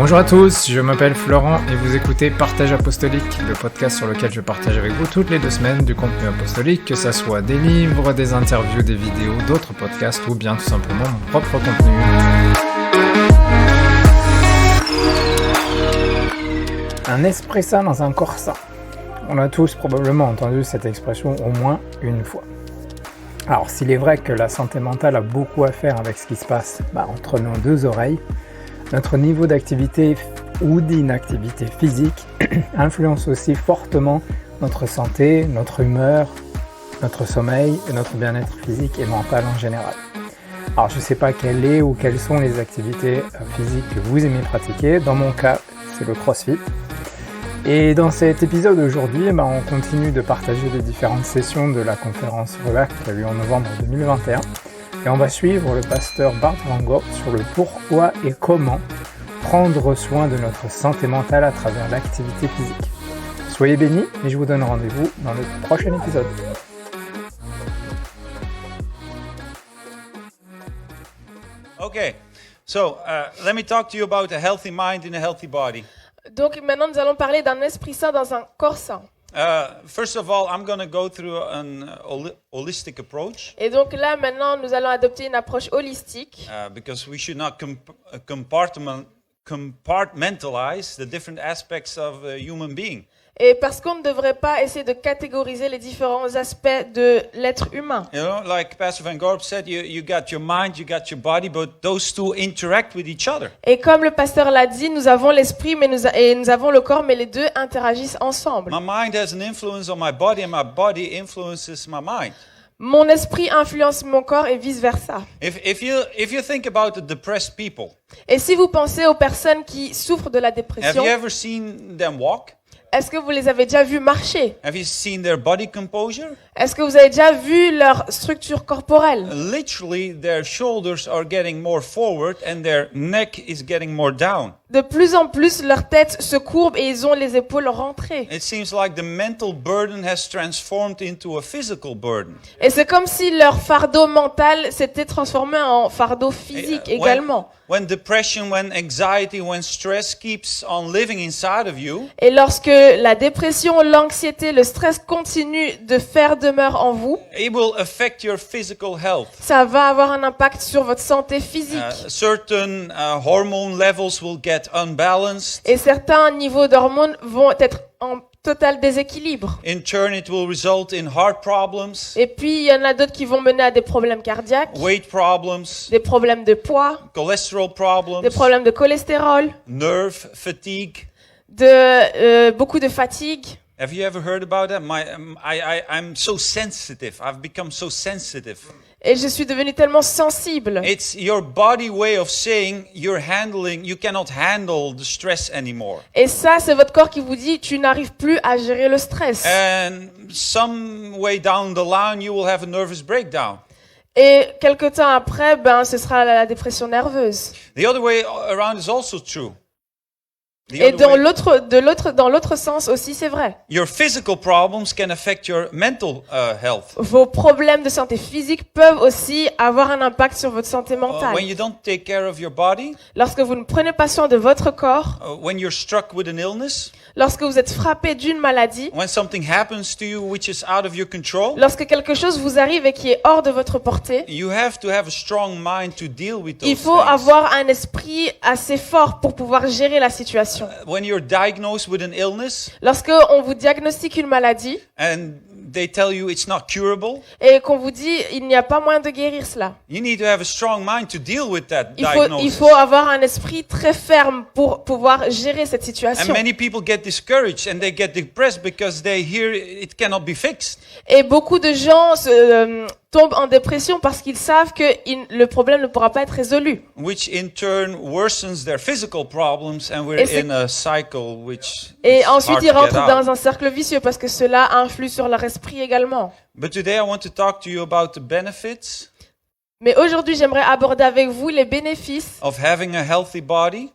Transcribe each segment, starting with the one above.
Bonjour à tous, je m'appelle Florent et vous écoutez Partage Apostolique, le podcast sur lequel je partage avec vous toutes les 2 semaines du contenu apostolique, que ça soit des livres, des interviews, des vidéos, d'autres podcasts ou bien tout simplement mon propre contenu. Un esprit sain dans un corps sain. On a tous probablement entendu cette expression au moins une fois. Alors s'il est vrai que la santé mentale a beaucoup à faire avec ce qui se passe entre nos 2 oreilles, notre niveau d'activité ou d'inactivité physique influence aussi fortement notre santé, notre humeur, notre sommeil et notre bien-être physique et mental en général. Alors je ne sais pas quelle est ou quelles sont les activités physiques que vous aimez pratiquer. Dans mon cas, c'est le CrossFit. Et dans cet épisode aujourd'hui, on continue de partager les différentes sessions de la conférence Relax qui a eu lieu en novembre 2021. Et on va suivre le pasteur Bart Van Gogh sur le pourquoi et comment prendre soin de notre santé mentale à travers l'activité physique. Soyez bénis et je vous donne rendez-vous dans le prochain épisode. Okay, so let me talk to you about a healthy mind in a healthy body. Donc maintenant nous allons parler d'un esprit sain dans un corps sain. First of all, I'm going to go through an holistic approach. Et donc là maintenant nous allons adopter une approche holistique. Because we should not compartmentalize the different aspects of a human being. Et parce qu'on ne devrait pas essayer de catégoriser les différents aspects de l'être humain. You know, like Pastor Van Gorp said, you got your mind, you got your body, but those two interact with each other. Et comme le pasteur l'a dit, nous avons l'esprit mais nous avons le corps, mais les deux interagissent ensemble. My mind has an influence on my body and my body influences my mind. Mon esprit influence mon corps et vice versa. If you think about the depressed people, Et si vous pensez aux personnes qui souffrent de la have dépression, you ever seen them walk? est-ce que vous les avez déjà vus marcher? Have you seen their body composure? Est-ce que vous avez déjà vu leur structure corporelle? Literally, their shoulders are getting more forward and their neck is getting more down. De plus en plus, leur tête se courbe et ils ont les épaules rentrées. It seems like the mental burden has transformed into a physical burden. Et c'est comme si leur fardeau mental s'était transformé en fardeau physique également. When depression, when anxiety, when stress keeps on living inside of you, Et lorsque la dépression, l'anxiété, le stress continuent de faire demeure en vous, it will affect your physical health. ça va avoir un impact sur votre santé physique. Certain hormone levels will get unbalanced. Et certains niveaux d'hormones vont être en total déséquilibre. In turn, it will result in heart problems, Et puis, il y en a d'autres qui vont mener à des problèmes cardiaques, weight problems, des problèmes de poids, cholesterol des problems, problèmes de cholestérol, nerve fatigue. beaucoup de fatigue. Have you ever heard about that? I'm so sensitive. I've become so sensitive. Et je suis devenue tellement sensible. It's your body way of saying you cannot handle the stress anymore. Et ça, c'est votre corps qui vous dit, tu n'arrives plus à gérer le stress. And some way down the line, you will have a nervous breakdown. Et quelque temps après, ce sera la dépression nerveuse. The other way around is also true. Et dans l'autre sens aussi, c'est vrai. Your physical problems can affect your mental health. Vos problèmes de santé physique peuvent aussi avoir un impact sur votre santé mentale. When you don't take care of your body, Lorsque vous ne prenez pas soin de votre corps, when you're struck with an illness, lorsque vous êtes frappé d'une maladie, when something happens to you which is out of your control, lorsque quelque chose vous arrive et qui est hors de votre portée, you have to have a strong mind to deal with those il faut things. avoir un esprit assez fort pour pouvoir gérer la situation. When you're diagnosed with an illness Lorsque on vous diagnostique une maladie and they tell you it's not curable, et qu'on vous dit il n'y a pas moyen de guérir cela, you need to have a strong mind to deal with that il diagnosis. faut avoir un esprit très ferme pour pouvoir gérer cette And situation. many people get discouraged and they get depressed because they hear it cannot be fixed. Et beaucoup de gens tombent en dépression parce qu'ils savent que le problème ne pourra pas être résolu. Which in turn worsens their physical problems and we're in a cycle which Et is ensuite hard ils to get rentrent out. dans un cercle vicieux parce que cela influe sur leur esprit également. But today I want to talk to you about the benefits Mais aujourd'hui j'aimerais aborder avec vous les bénéfices, of having a healthy body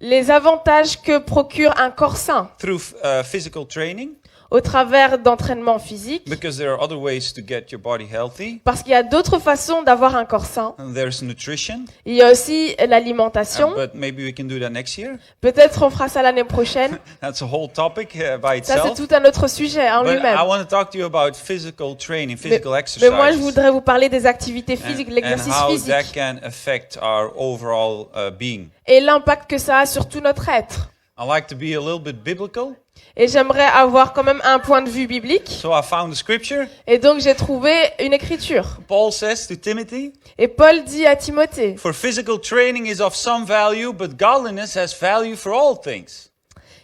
les avantages que procure un corps sain through physical training au travers d'entraînements physiques, because there are other ways to get your body healthy. parce qu'il y a d'autres façons d'avoir un corps sain. And there's nutrition, Il y a aussi l'alimentation. but maybe we can do that next year. Peut-être on fera ça l'année prochaine. That's a whole topic by Ça, c'est itself. tout un autre sujet en But lui-même. I want to talk to you about physical training, physical Mais exercise, moi, je voudrais vous parler des activités physiques, and l'exercice how physique, that can affect our overall being. et l'impact que ça a sur tout notre être. I like to be a little bit biblical, Et j'aimerais avoir quand même un point de vue biblique. so I found a scripture. Et donc, j'ai trouvé une écriture. Paul says to Timothy, Et Paul dit à Timothée, "For physical training is of some value, but godliness has value for all things.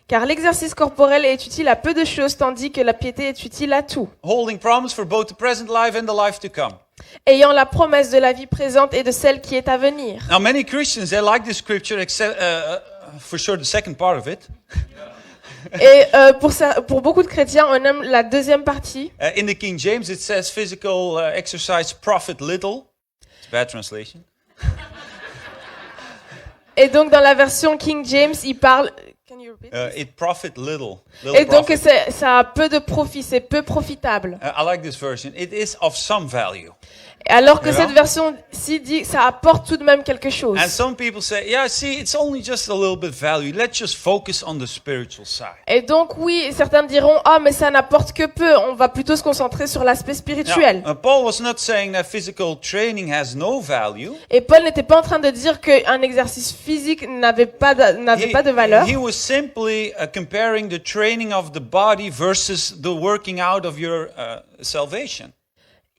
car l'exercice corporel est utile à peu de choses, tandis que la piété est utile à tout, Holding promise for both the present life and the life to come." ayant la promesse de la vie présente et de celle qui est à venir. Now, many Christians, they like this scripture, except for sure the second part of it. Et pour beaucoup de chrétiens, on aime la deuxième partie. In the King James, it says physical exercise profit little. It's a bad translation. Et donc, dans la version King James, il parle... Can you repeat? It profit little. Et donc, profit. ça a peu de profit, c'est peu profitable. I like this version. It is of some value. Alors que You cette know? version-ci dit que ça apporte tout de même quelque chose. And some people say, yeah, see, it's only just a little bit value. Let's just focus on the spiritual side. Et donc, oui, certains diront, ah, mais ça n'apporte que peu, on va plutôt se concentrer sur l'aspect spirituel. Now, Paul was not saying that physical training has no value. Et Paul n'était pas en train de dire qu'un exercice physique n'avait pas de valeur. He was simply comparing the training of the body versus the working out of your salvation.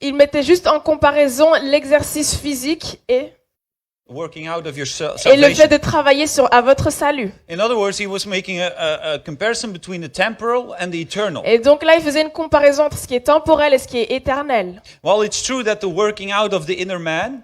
Il mettait juste en comparaison l'exercice physique et Working out of your le fait salvation. de travailler à votre salut. In other words, he was making a comparison between the temporal and the eternal. Et donc là, il faisait une comparaison entre ce qui est temporel et ce qui est éternel. Well, it's true that the working out of the inner man,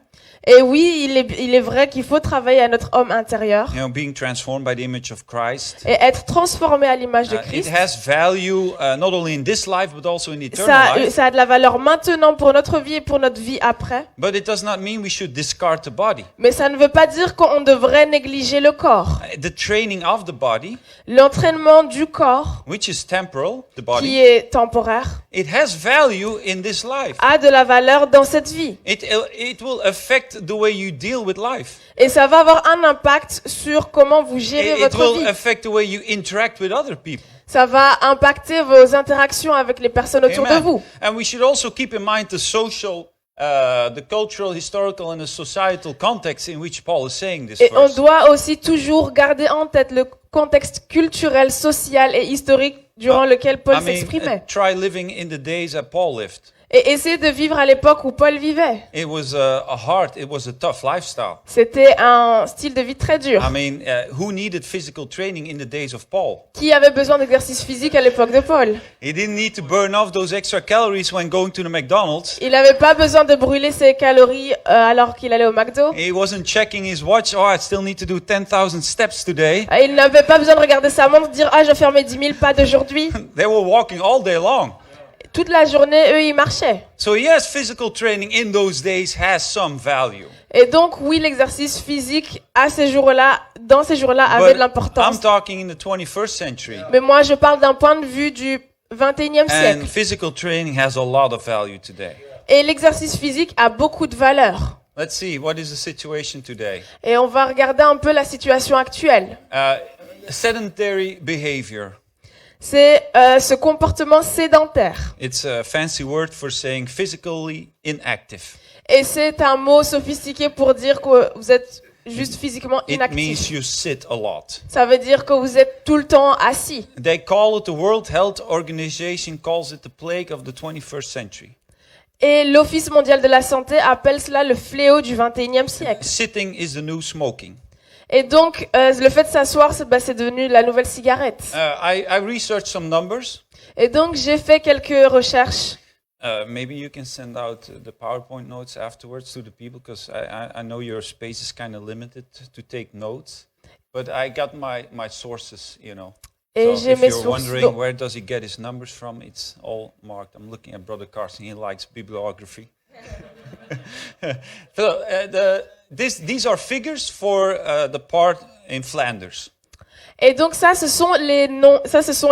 Et oui, il est vrai qu'il faut travailler à notre homme intérieur being transformed by the image of Christ, et être transformé à l'image de it Christ. has value not only in this life but also in the eternal life. Ça a de la valeur maintenant pour notre vie et pour notre vie après. But it does not mean we should discard the body. Mais ça ne veut pas dire qu'on devrait négliger le corps. The training of the body, L'entraînement du corps, which is temporal, the qui body, est temporaire, it has value in this life. a de la valeur dans cette vie. It will affect the way you deal with life. Et ça va avoir un impact sur comment vous gérez It votre will vie. affect the way you interact with other people. Ça va impacter vos interactions avec les personnes autour de Amen. vous. And we should also keep in mind the social, the cultural, historical, and the societal context in which Paul is saying this Et on verse. doit aussi toujours garder en tête le contexte culturel, social et historique durant lequel Paul s'exprimait. Try living in the days that Paul lived. Et essayer de vivre à l'époque où Paul vivait. It was it was a tough lifestyle. C'était un style de vie très dur. I mean, who needed physical training in the days of Paul? Qui avait besoin d'exercice physique à l'époque de Paul? He didn't need to burn off those extra calories when going to the McDonald's. Il n'avait pas besoin de brûler ses calories alors qu'il allait au McDo. He wasn't checking his watch. Oh, I still need to do 10,000 steps today. Il n'avait pas besoin de regarder sa montre et dire « Ah, je vais faire mes 10 000 pas d'aujourd'hui. They were walking all day long. » Toute la journée, eux, ils marchaient. So yes, physical training in those days has some value. Et donc, oui, l'exercice physique à ces jours-là, dans ces jours-là, avait de I'm l'importance. talking in the 21st century. Mais moi, je parle d'un point de vue du 21e And siècle. physical training has a lot of value today. Et l'exercice physique a beaucoup de valeur. Let's see, what is the situation today? Et on va regarder un peu la situation actuelle. Sedentary behavior. C'est ce comportement sédentaire. It's a fancy word for saying physically inactive. Et c'est un mot sophistiqué pour dire que vous êtes juste physiquement It inactif. means you sit a lot. Ça veut dire que vous êtes tout le temps assis. They call it, the World Health Organization calls it the plague of the 21st century. Et l'Office mondial de la santé appelle cela le fléau du 21e siècle. Sitting is the new smoking. Et donc, le fait de s'asseoir, c'est devenu la nouvelle cigarette. I researched some numbers. Et donc, j'ai fait quelques recherches. Maybe you can send out the PowerPoint notes afterwards to the people, because I know your space is kind of limited to take notes. But I got my sources, you know. Et So j'ai if mes you're sources. wondering Donc, where does he get his numbers from, it's all marked. I'm looking at Brother Carson. He likes bibliography. So these are figures for the part in Flanders. et donc, ça, ce sont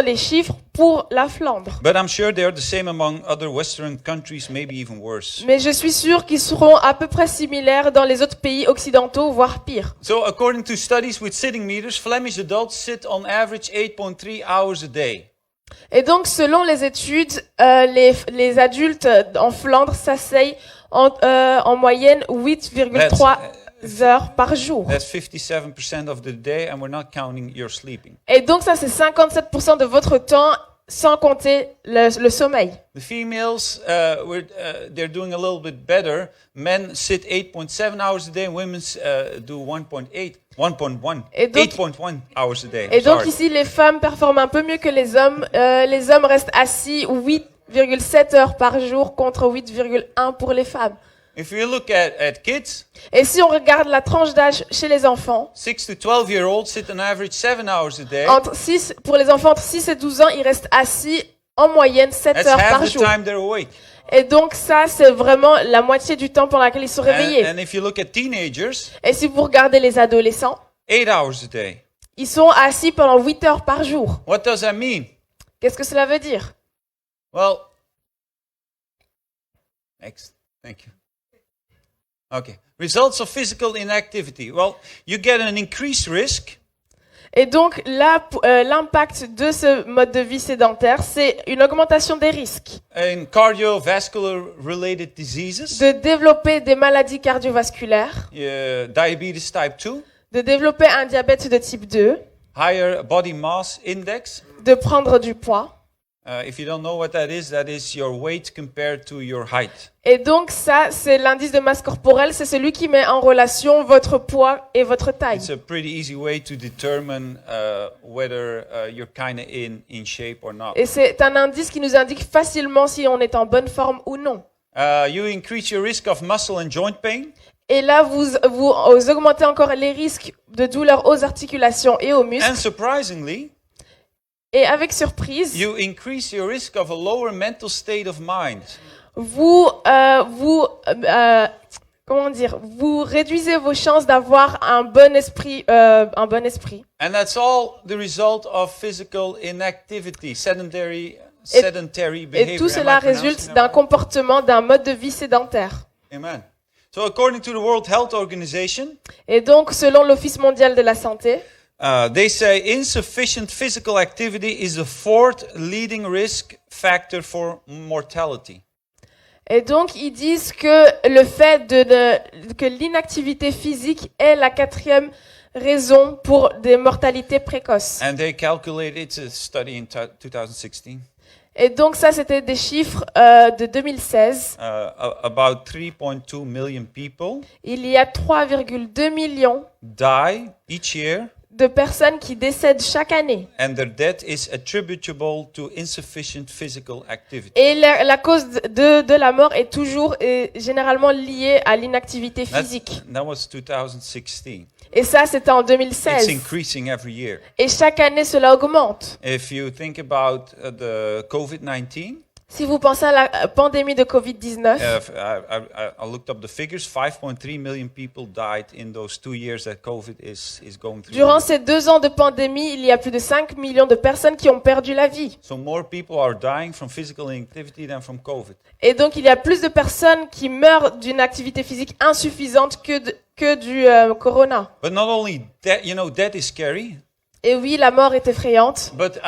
les chiffres pour la Flandre. But I'm sure they are the same among other Western countries, maybe even worse. Mais je suis sûre qu'ils seront à peu près similaires dans les autres pays occidentaux, voire pire. So according to studies with sitting meters, Flemish adults sit on average 8.3 hours a day. Et donc, selon les études, les adultes en Flandre s'asseyent en moyenne 8,3 heures par jour. That's 57% of the day, and we're not counting your sleeping. Et donc, ça, c'est 57% de votre temps, sans compter le sommeil. The females, they're doing a little bit better. Men sit 8.7 hours a day, and women do 1.1 Et donc- 8.1 hours a day. Et donc, Sorry. ici, les femmes performent un peu mieux que les hommes. Les hommes restent assis 8,7 heures par jour contre 8,1 pour les femmes. If you look at kids, Et si on regarde la tranche d'âge chez les enfants, 6 to 12-year-olds sit on average 7 hours a day. pour les enfants entre 6 et 12 ans, ils restent assis en moyenne 7 That's heures half par the jour. time they're awake. Et donc ça, c'est vraiment la moitié du temps pendant laquelle ils sont réveillés. And if you look at teenagers, Et si vous regardez les adolescents, 8 hours a day. ils sont assis pendant 8 heures par jour. What does that mean? Qu'est-ce que cela veut dire? Well, next. Thank you. Okay. Results of physical inactivity. Well, you get an increased risk Et donc là, l'impact de ce mode de vie sédentaire, c'est une augmentation des risques in cardiovascular related diseases, de développer des maladies cardiovasculaires, diabetes type 2, de développer un diabète de type 2, higher body mass index. de prendre du poids. If you don't know what that is your weight compared to your height. Et donc ça, c'est l'indice de masse corporelle, c'est celui qui met en relation votre poids et votre taille. It's a pretty easy way to determine whether you're kind of in shape or not. Et c'est un indice qui nous indique facilement si on est en bonne forme ou non. You increase your risk of muscle and joint pain. Et là, vous augmentez encore les risques de douleurs aux articulations et aux muscles. And surprisingly, Et avec surprise, you increase your risk of a lower mental state of mind. vous réduisez vos chances d'avoir un bon esprit. And that's all the result of physical inactivity, sedentary behavior. Et tout Am I cela pronouncing résulte that d'un right? comportement, d'un mode de vie sédentaire. Amen. So according to the World Health Organization, Et donc, selon l'Office mondial de la santé, they say insufficient physical activity is the fourth leading risk factor for mortality. et donc ils disent que le fait que l'inactivité physique est la 4e raison pour des mortalités précoces. And they calculate, it's a study in 2016, Et donc ça, c'était des chiffres de 2016. about 3.2 million people Il y a 3,2 millions die each year, de personnes qui décèdent chaque année. and their death is attributable to insufficient physical activity. Et la cause de la mort est toujours et généralement liée à l'inactivité physique. That was 2016. Et ça, c'était en It's 2016. increasing every year. Et chaque année, cela augmente. If you think about the COVID-19, Si vous pensez à la pandémie de Covid-19, I looked up the figures. 5.3 million people died in those 2 years that COVID is going through. durant ces 2 ans de pandémie, il y a plus de 5 millions de personnes qui ont perdu la vie. So more people are dying from physical inactivity than from COVID. Et donc, il y a plus de personnes qui meurent d'une activité physique insuffisante que du corona. But not only that, death is scary. Et oui, la mort est effrayante. But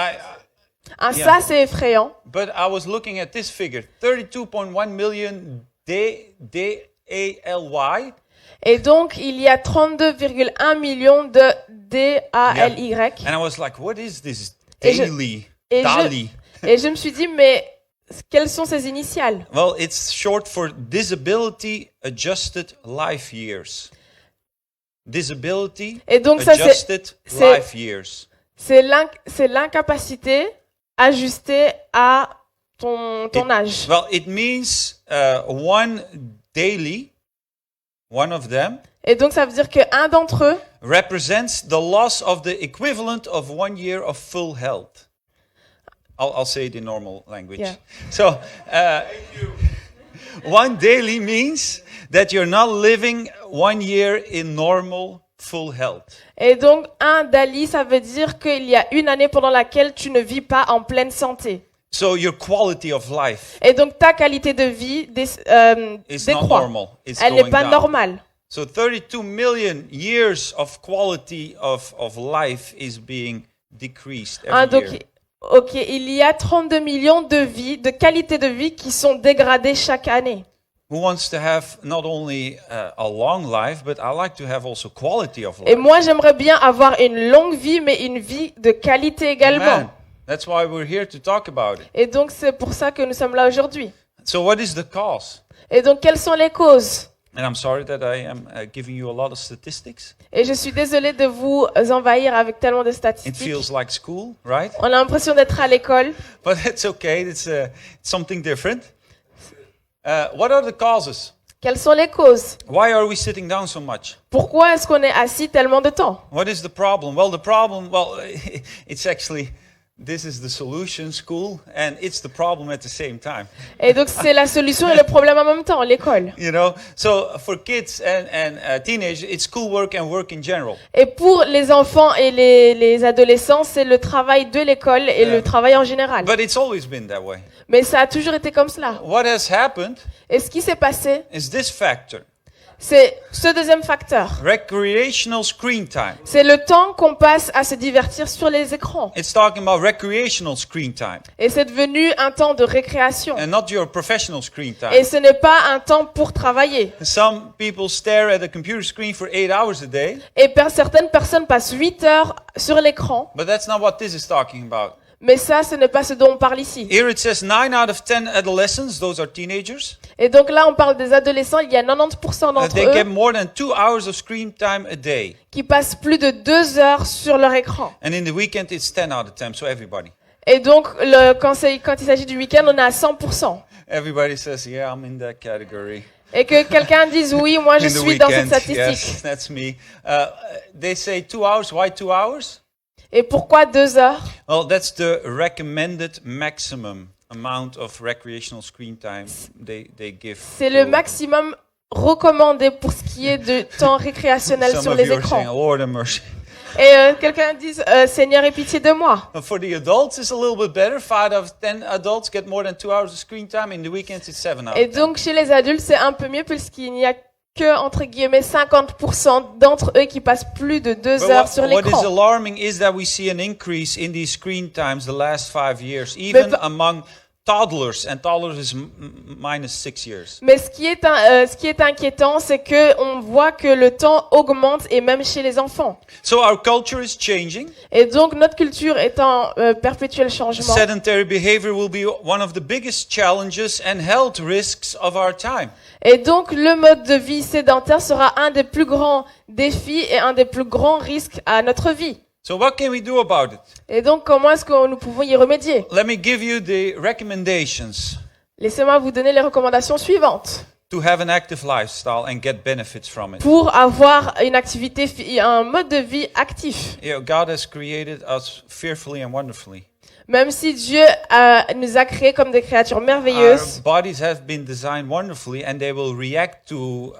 Ah, Yeah. ça, c'est effrayant. But I was looking at this figure: 32.1 million DALY. Et donc, il y a 32,1 millions de DALY. And I was like, what is this Et je- daily? et je- DALY. Et je me suis dit, mais quelles sont ces initiales? Well, it's short for Disability Adjusted Life Years. Disability Et donc, ça, Adjusted c'est- Life Years. c'est l'incapacité ajustée à ton âge. Well, it means one daily, one of them, Et donc, ça veut dire qu'un d'entre eux represents the loss of the equivalent of 1 year of full health. I'll say it in normal language. Yeah. So, one daily means that you're not living 1 year in normal full health. Et donc, un DALI, ça veut dire qu'il y a une année pendant laquelle tu ne vis pas en pleine santé. So your quality of life Et donc, ta qualité de vie is not décroît. normal. It's Elle n'est going pas down. normale. So 32 million years of quality of life is being decreased every Donc, year. ok, il y a 32 millions de vies, de qualités de vie qui sont dégradées chaque année. Who wants to have not only a long life, but I like to have also quality of Et life. moi, j'aimerais bien avoir une longue vie, mais une vie de qualité également. Amen. That's why we're here to talk about it. Et donc, c'est pour ça que nous sommes là aujourd'hui. So what is the cause? Et donc, quelles sont les causes? And I'm sorry that I am giving you a lot of statistics. Et je suis désolée de vous envahir avec tellement de It statistiques. feels like school, right? On a l'impression d'être à l'école. But it's okay. It's something different. What are the causes? Quelles sont les causes? Why are we sitting down so much? Pourquoi est-ce qu'on est assis tellement de temps? What is the problem? Well, the problem, it's actually, this is the solution, school, and it's the problem at the same time. Et donc, c'est la solution et le problème en même temps, l'école. You know, so for kids and teenagers, it's schoolwork and work in general. Et pour les enfants et les adolescents, c'est le travail de l'école et le travail en général. But it's always been that way. Mais ça a toujours été comme cela. What has happened Et ce qui s'est passé, is this factor, c'est ce deuxième facteur. recreational screen time. C'est le temps qu'on passe à se divertir sur les écrans. It's talking about recreational screen time Et c'est devenu un temps de récréation. and not your professional screen time. Et ce n'est pas un temps pour travailler. Some people stare at a computer screen for 8 hours a day, Et certaines personnes passent 8 heures sur l'écran. but that's not what this is talking about. Mais ça, ce n'est pas ce dont on parle ici. Here it says 9 out of 10 adolescents, those are teenagers, Et donc là, on parle des adolescents. Il y a 90% d'entre they get eux more than 2 hours of screen time a day. qui passent plus de 2 heures sur leur écran. And in the weekend, it's 10 out of 10, so everybody. Et donc, quand il s'agit du week-end, on est à 100%. Everybody says, yeah, I'm in that category. Et que quelqu'un dise oui, moi je In the suis dans cette weekend, statistique. yes, that's me. They say 2 hours. Why 2 hours? Et pourquoi 2 heures? Well, that's the recommended maximum amount of recreational screen time they give. C'est le to- maximum recommandé pour ce qui est de temps récréationnel Some sur of les you are saying, écrans. Lord have mercy. Et quelqu'un dise Seigneur, aie pitié de moi. For the adults, it's a little bit better. 5 out of 10 adults get more than 2 hours of screen time. In the weekends, it's 7 hours. Et donc chez les adultes, c'est un peu mieux puisqu'il n'y a que, entre guillemets, 50% d'entre eux qui passent plus de 2 But heures sur what is l'écran. alarming is that we see an increase in these screen times the last 5 years, even among toddlers, and toddlers is minus 6 years. Mais ce qui est inquiétant, c'est que on voit que le temps augmente et même chez les enfants. So our culture is changing. Et donc notre culture est en perpétuel changement. Sedentary behavior will be one of the biggest challenges and health risks of our time. Et donc le mode de vie sédentaire sera un des plus grands défis et un des plus grands risques à notre vie. So what can we do about it? Et donc comment est-ce que nous pouvons y remédier? Let me give you the recommendations Laissez-moi vous donner les recommandations suivantes to have an active lifestyle and get benefits from it. pour avoir une activité, un mode de vie actif. You know, God has created us fearfully and wonderfully. Même si Dieu nous a créés comme des créatures Our merveilleuses, bodies have been designed wonderfully, and they will react to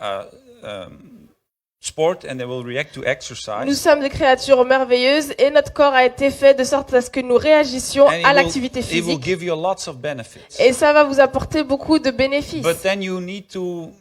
sport, and they will react to nous exercise. sommes des créatures merveilleuses et notre corps a été fait de sorte à ce que nous réagissions And à l'activité it will physique. give you lots of benefits. Et ça va vous apporter beaucoup de bénéfices. But then you need to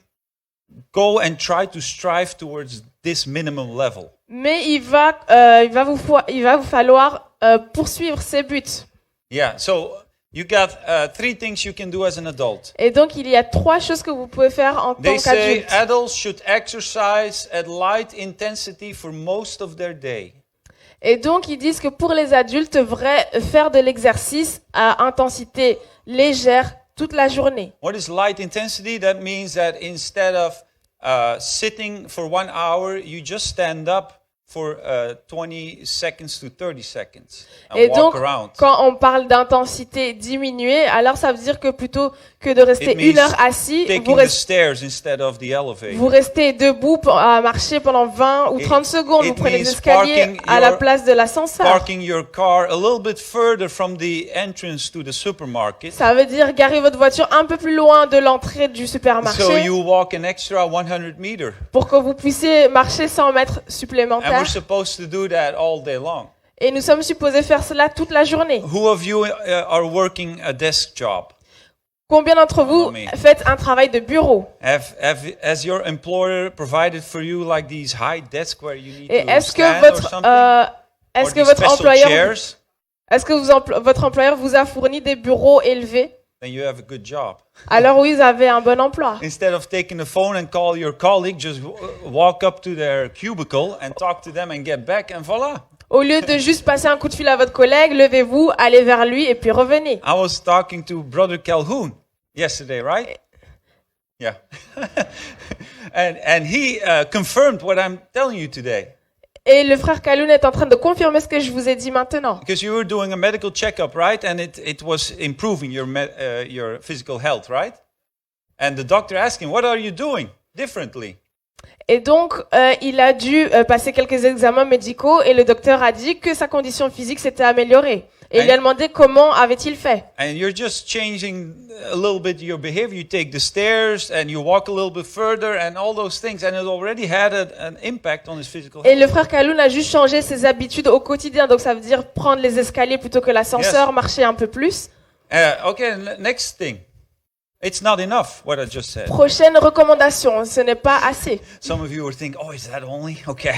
go and try to strive towards this minimum level. Mais il va vous falloir poursuivre ces buts. Yeah, so you got 3 things you can do as an adult. Et donc il y a 3 choses que vous pouvez faire en They tant say qu'adulte. adults should exercise at light intensity for most of their day. Et donc ils disent que pour les adultes, devraient faire de l'exercice à intensité légère toute la journée. What is light intensity? That means that instead of sitting for 1 hour, you just stand up for 20 seconds to 30 seconds and Et walk donc, around. quand on parle d'intensité diminuée, alors ça veut dire que plutôt que de rester It 1 means heure assis, taking the stairs instead of the elevator. vous restez debout à marcher pendant 20 ou 30 secondes. Vous it prenez les means escaliers parking à la your- place de l'ascenseur. Parking your car a little bit further from the entrance to the supermarket. Ça veut dire garer votre voiture un peu plus loin de l'entrée du So supermarché you walk an extra 100 meters. pour que vous puissiez marcher 100 mètres And supplémentaires. we're supposed to do that all day long. Et nous sommes supposés faire cela toute la journée. Who of you are working a desk job? Combien d'entre vous mais- faites un travail de bureau? Has your employer provided for you like these high desks where you need Et to est-ce que stand or votre something? est-ce Or que these votre special employeur chairs? votre employeur vous a fourni des bureaux élevés? Then you have a good job. Alors oui, vous avez un bon emploi. Instead of taking the phone and call your colleague, just walk up to their cubicle and talk to them and get back, and voila. Au lieu de juste passer un coup de fil à votre collègue, levez-vous, allez vers lui et puis revenez. I was talking to Brother Calhoun yesterday, right? Yeah. and he confirmed what I'm telling you today. Et le frère Kaloun est en train de confirmer ce que je vous ai dit maintenant. Because you were doing a medical checkup, right? And it was improving your physical health, right? And the doctor asked him, what are you doing differently? Et donc, il a dû passer quelques examens médicaux et le docteur a dit que sa condition physique s'était améliorée. Et il lui a demandé comment avait-il fait. And you're just changing a little bit your behavior. You take the stairs and you walk a little bit further and all those things. And it already had an impact on his physical Et health. le frère Kaloun a juste changé ses habitudes au quotidien. Donc ça veut dire prendre les escaliers plutôt que l'ascenseur, Yes. marcher un peu plus. Okay, next thing. It's not enough, what I just said. Prochaine recommandation, ce n'est pas assez. Some of you will think, oh, is that only? Okay.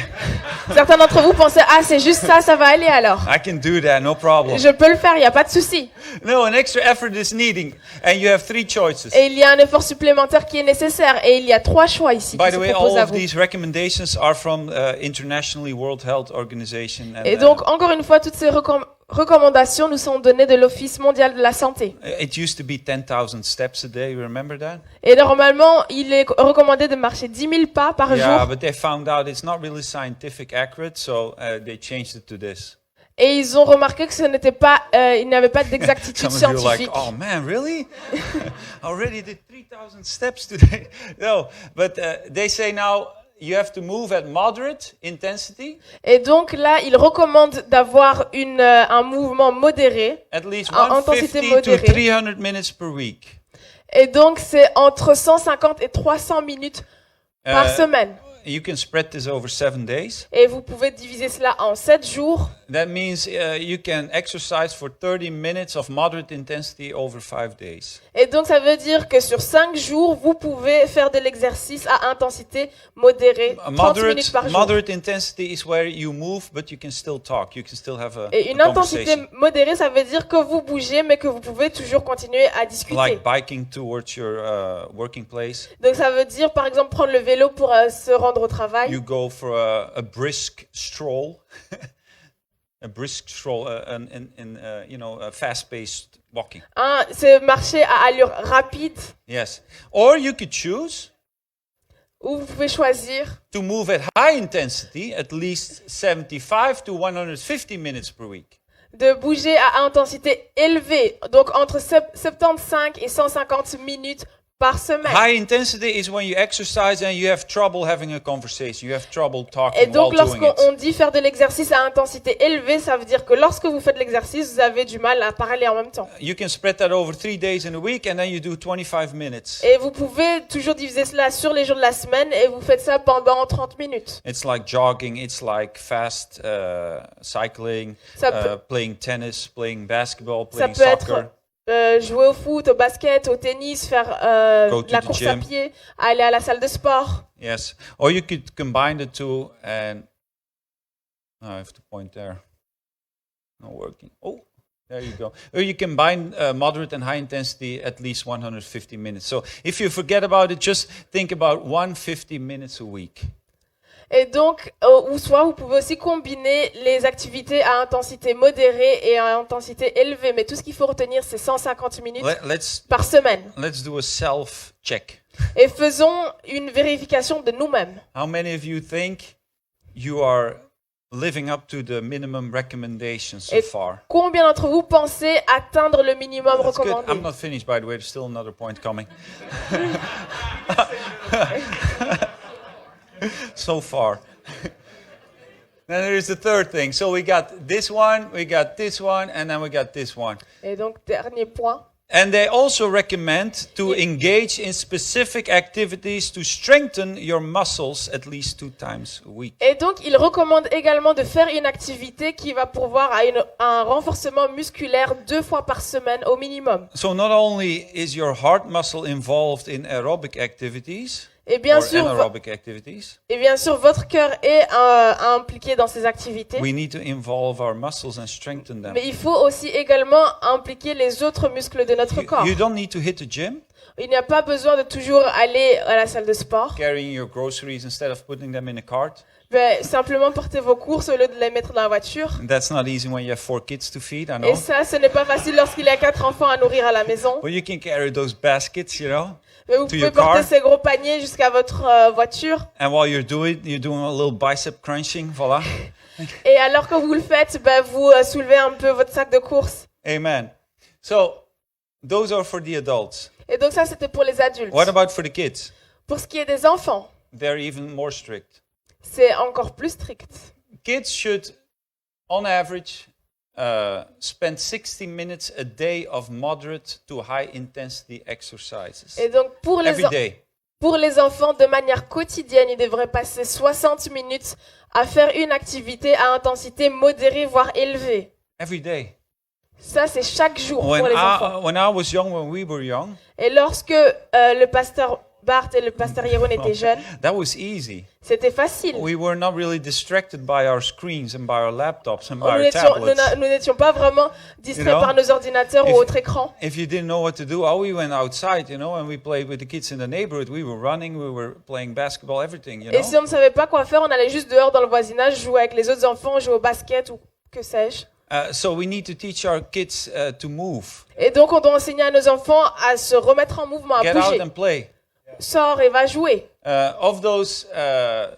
Certains d'entre vous pensaient, ah c'est juste ça, ça va aller alors. I can do that, no problem. Je peux le faire, il n'y a pas de souci. No, an extra effort is needing. And you have 3 choices. Et il y a un effort supplémentaire qui est nécessaire. Et il y a 3 choix ici By qui the se way, proposent all à of vous. these recommendations are from internationally World Health Organization. And, Et donc, encore une fois, toutes ces recommandations nous sont données de l'Office mondial de la santé. it used to be 10,000 steps a day. You remember that? Et normalement, il est recommandé de marcher 10 000 pas par Yeah, jour. but they found out it's not really scientific accurate, so they changed it to this. Et ils ont remarqué que ce n'était pas, il n'y avait pas d'exactitude Some of you are like, scientifique. oh man, really? I already did 3,000 steps today. No, but they say now you have to move at moderate intensity, Et donc là, ils recommandent d'avoir un mouvement modéré. at least En intensité 150 to modérée. 300 minutes per week. Et donc, c'est entre 150 et 300 minutes par Uh, semaine. You can spread this over 7 days. Et vous pouvez diviser cela en 7 jours. That means you can exercise for 30 minutes of moderate intensity over 5 days. Et donc, ça veut dire que sur 5 jours, vous pouvez faire de l'exercice à intensité modérée, 30 minutes par jour. Moderate intensity is where you move, but you can still talk. You can still have Et une a intensité conversation. modérée, ça veut dire que vous bougez, mais que vous pouvez toujours continuer à discuter. Like biking towards your working place. Donc, ça veut dire, par exemple, prendre le vélo pour se rendre au travail. You go for a brisk stroll. A brisk stroll, a fast-paced walking. C'est marcher à allure rapide, Yes. Or you could choose ou vous pouvez choisir to move at high intensity, at least 75 to 150 minutes per week. de bouger à intensité élevée, donc entre 75 et 150 minutes par semaine. High intensity is when you exercise and you have trouble having a conversation. You have trouble talking Et donc, while doing it. lorsqu'on dit faire de l'exercice à intensité élevée, ça veut dire que lorsque vous faites l'exercice, vous avez du mal à parler en même temps. You can spread that over 3 days in a week and then you do 25 minutes. Et vous pouvez toujours diviser cela sur les jours de la semaine et vous faites ça pendant 30 minutes. It's like jogging, it's like fast cycling, Ça peut, playing tennis, playing basketball, ça playing peut être soccer. jouer au foot, au basket, au tennis, faire Go de to la the course gym. à pied, aller à la salle de sport. Yes. Or you could combine the two and I have to point there. Not working. Oh, there you go. Or you combine moderate and high intensity at least 150 minutes. So if you forget about it, just think about 150 minutes a week. Et donc, ou soit vous pouvez aussi combiner les activités à intensité modérée et à intensité élevée. Mais tout ce qu'il faut retenir, c'est 150 minutes Let's par semaine. do a self-check. Et faisons une vérification de nous-mêmes. How many of you think you are living up to the minimum recommendations so Et far? combien d'entre vous pensez atteindre le minimum That's good. recommandé? I'm not finished, by the way. There's still another point coming. So far. Then there is the third thing. So we got this one, and then we got this one. Et donc, dernier point. And they also recommend to engage in specific activities to strengthen your muscles at least 2 times a week. Et donc, il recommande également de faire une activité qui va pourvoir à un renforcement musculaire 2 fois par semaine au minimum. So not only is your heart muscle involved in aerobic activities, Et bien or sûr, anaerobic activities, votre cœur est impliqué dans ces activités. we need to involve our muscles and strengthen them. Mais il faut aussi également impliquer les autres muscles de notre corps. You don't need to hit the gym, Il n'y a pas besoin de toujours aller à la salle de sport. carrying your groceries instead of putting them in a cart. Mais simplement porter vos courses au lieu de les mettre dans la voiture. That's not easy when you have 4 kids to feed, I know. Et ça, ce n'est pas facile lorsqu'il y a 4 enfants à nourrir à la maison. But you can carry those baskets, you know. Mais vous To pouvez your porter car. ces gros paniers jusqu'à votre voiture. And while you're doing a little bicep crunching, voila. Et alors que vous le faites, vous soulevez un peu votre sac de course. Amen. So, those are for the adults. Et donc ça, c'était pour les adultes. What about for the kids? Pour ce qui est des enfants, They're even more strict. c'est encore plus strict. Kids should, on average, spend 60 minutes a day of moderate to high intensity exercises. Et donc pour Every day. les enfants, de manière quotidienne, ils devraient passer 60 minutes à faire une activité à intensité modérée, voire élevée. Every day. Ça, c'est chaque jour pour les enfants. When I was young, when we were young, Et lorsque le pasteur Bart et le pasteur Jeroen étaient jeunes, that was easy. c'était facile. We were not really distracted by our screens and by our laptops and by Nous our n'étions, tablets. nous n'étions pas vraiment distraits You know, par nos ordinateurs if- ou autres écrans. If you didn't know what to do, we went outside, and we played with the kids in the neighborhood. We were running, we were playing basketball, everything, Et si on ne savait pas quoi faire, on allait juste dehors dans le voisinage, jouer avec les autres enfants, jouer au basket ou que sais-je. So we need to teach our kids to move. Et donc on doit enseigner à nos enfants à se remettre en mouvement, à Get out bouger. and play. Sors et va jouer. Of those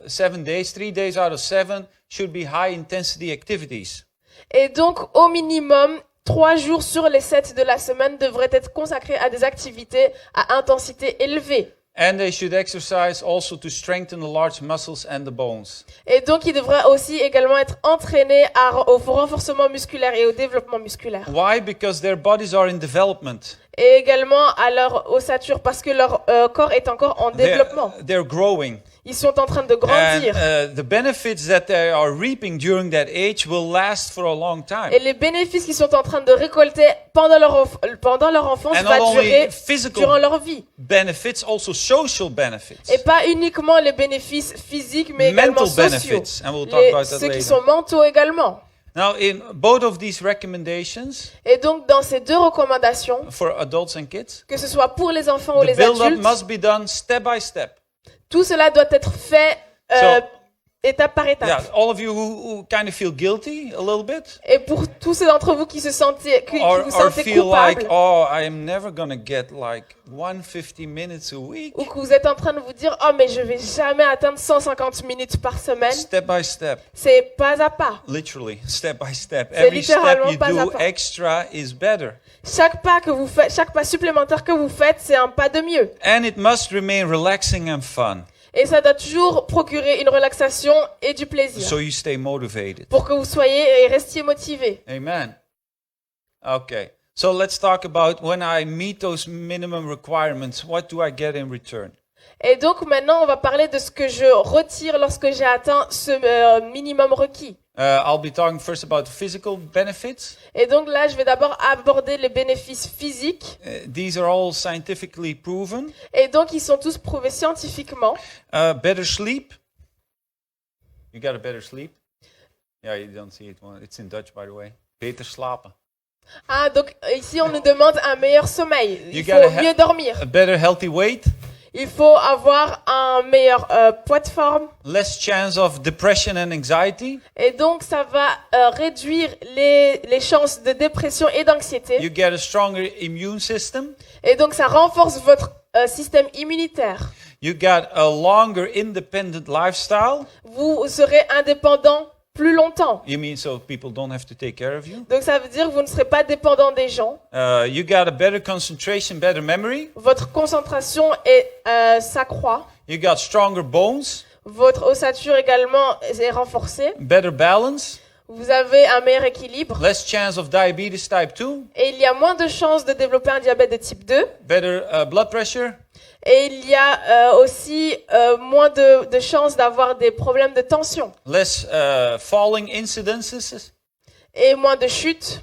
7 days, 3 days out of 7 should be high intensity activities. Et donc au minimum, 3 jours sur les 7 de la semaine devraient être consacrés à des activités à intensité élevée. And they should exercise also to strengthen the large muscles and the bones. Et donc ils devraient aussi également être entraînés au renforcement musculaire et au développement musculaire. Why? Because their bodies are in development. Et également à leur ossature parce que leur corps est encore en développement. They're growing. Ils sont en train de grandir. And the benefits that they are reaping during that age will last for a long time. Et les bénéfices qu'ils sont en train de récolter pendant leur enfance And va not only durer durant physical leur vie. benefits, also social benefits. Et pas uniquement les bénéfices physiques, mais également Mental sociaux. benefits. And we'll talk about that Ceux qui later. sont mentaux également. Now, in both of these recommendations Et donc dans ces 2 recommandations, for adults and kids, que ce soit pour les enfants ou the les build-up adultes, must be done step by step. tout cela doit être fait étape par étape. Yeah, all of you who kind of feel guilty a little bit, Et pour tous ceux d'entre vous qui vous sentez or feel coupables, like, oh, I am never gonna get like 150 minutes a week. ou que vous êtes en train de vous dire « Oh, mais je vais jamais atteindre 150 minutes par semaine Step by step, », c'est pas à pas. literally, step by step. C'est Every step littéralement you pas à do pas. extra is better. Chaque pas que vous faites, chaque pas supplémentaire que vous faites, c'est un pas de mieux. And it must remain relaxing and fun, Et ça doit toujours procurer une relaxation et du plaisir so you stay motivated. pour que vous soyez et restiez motivés. Amen. Okay, so let's talk about when I meet those minimum requirements, what do I get in return? Et donc maintenant, on va parler de ce que je retire lorsque j'ai atteint ce minimum requis. I'll be talking first about physical benefits. Et donc là, je vais d'abord aborder les bénéfices physiques. These are all scientifically proven. Et donc, ils sont tous prouvés scientifiquement. Better sleep. You got a better sleep? Yeah, you don't see it. Well, it's in Dutch, by the way. Beter slapen. Ah, donc ici, on nous demande un meilleur sommeil. Il You faut gotta mieux dormir. A better healthy weight. Il faut avoir un meilleur poids de forme. Less chance of depression and anxiety. Et donc, ça va réduire les chances de dépression et d'anxiété. You get a stronger immune system. Et donc, ça renforce votre système immunitaire. You got a longer independent lifestyle. Vous serez indépendant plus longtemps. You mean so people don't have to take care of you? Donc ça veut dire que vous ne serez pas dépendant des gens. You got a better concentration, better memory. Votre concentration s'accroît. You got stronger bones, Votre ossature également est renforcée. better balance, Vous avez un meilleur équilibre. less chance of diabetes type 2, Et il y a moins de chances de développer un diabète de type 2. better blood pressure, Et il y a aussi moins de chances d'avoir des problèmes de tension. less falling incidences, Et moins de chutes.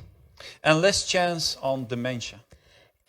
and less chance on dementia.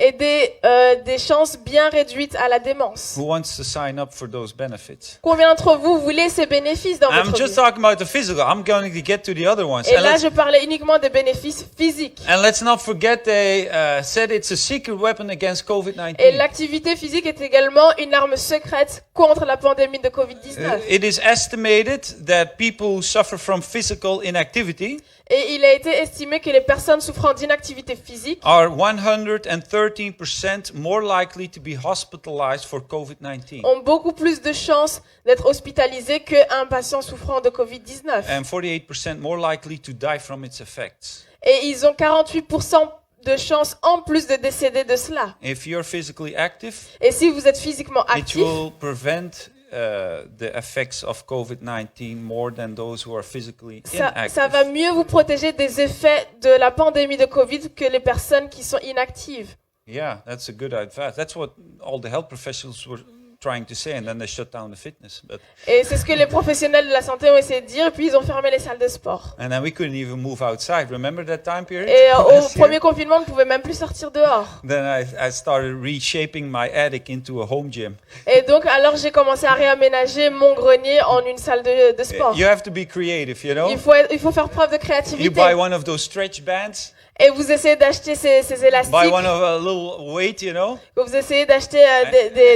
Et des chances bien réduites à la démence. Who wants to sign up for those benefits? Combien d'entre vous voulez ces bénéfices dans I'm votre just vie? talking about the physical. I'm going to get to the other ones. Et And là, let's, je parlais uniquement des bénéfices physiques. and let's not forget they said it's a secret weapon against Et COVID-19. l'activité physique est également une arme secrète contre la pandémie de Covid-19. It is estimated that people who suffer from physical inactivity Et il a été estimé que les personnes souffrant d'inactivité physique are 113% more likely to be hospitalized for COVID-19 ont beaucoup plus de chances d'être hospitalisées qu'un patient souffrant de Covid-19. and 48% more likely to die from its effects. Et ils ont 48% de chances en plus de décéder de cela. If you're physically active, Et si vous êtes physiquement it actif, will prevent the effects of COVID-19 more than those who are physically ça inactive. va mieux vous protéger des effets de la pandémie de Covid que les personnes qui sont inactives. Yeah, that's a good advice. That's what all the health professionals were trying to say, and then they shut down the fitness. But Et c'est ce que les professionnels de la santé ont essayé de dire, et puis ils ont fermé les salles de sport. and then we couldn't even move outside. Remember that time period? Et au Last year? premier confinement, on ne pouvait même plus sortir dehors. Then I started reshaping my attic into a home gym. Et donc, alors j'ai commencé à réaménager mon grenier en une salle de sport. You have to be creative, you know. Il faut faire preuve de You créativité. buy one of those stretch bands, Et vous essayez d'acheter ces élastiques, buy one of a little weight, you know, vous essayez d'acheter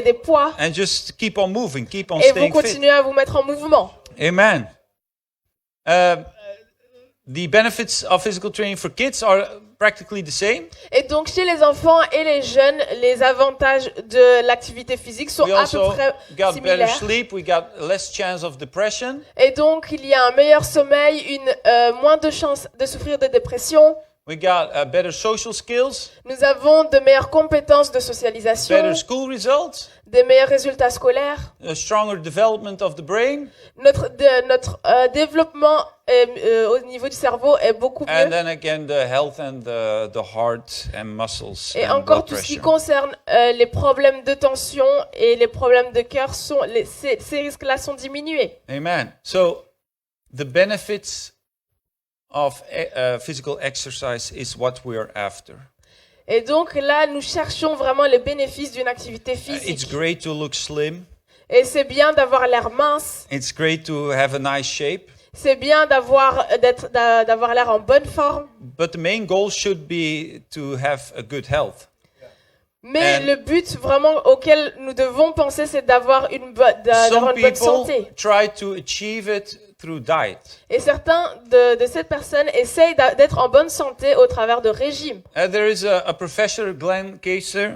des poids, and just keep on moving, keep on et vous staying fit. continuez à vous mettre en mouvement. Amen. The benefits of physical training for kids are practically the same. Et donc, chez les enfants et les jeunes, les avantages de l'activité physique sont We à peu also près got better similaires. sleep. We got less chance of depression. Et donc, il y a un meilleur sommeil, moins de chances de souffrir de dépression. We got better social skills, Nous avons de meilleures compétences de socialisation, better school results, des meilleurs résultats scolaires. a stronger development of the brain, Notre développement au niveau du cerveau est beaucoup and mieux. then again the health and the heart and muscles Et and encore blood tout ce qui pressure. concerne les problèmes de tension et les problèmes de cœur, ces risques-là sont diminués. Amen. So the benefits of physical exercise is what we're after. Et donc là, nous cherchons vraiment les bénéfices d'une activité It's physique. great to look slim. Et c'est bien d'avoir l'air mince, It's great to have a nice shape. c'est bien d'avoir l'air en bonne forme, But the main goal should be to have a good health. mais And- le but vraiment auquel nous devons penser, c'est d'avoir une bonne Some people santé. try to achieve it through diet. Et certains de ces personnes essayent d'être en bonne santé au travers de régimes. There is a professor, Glenn Kaiser.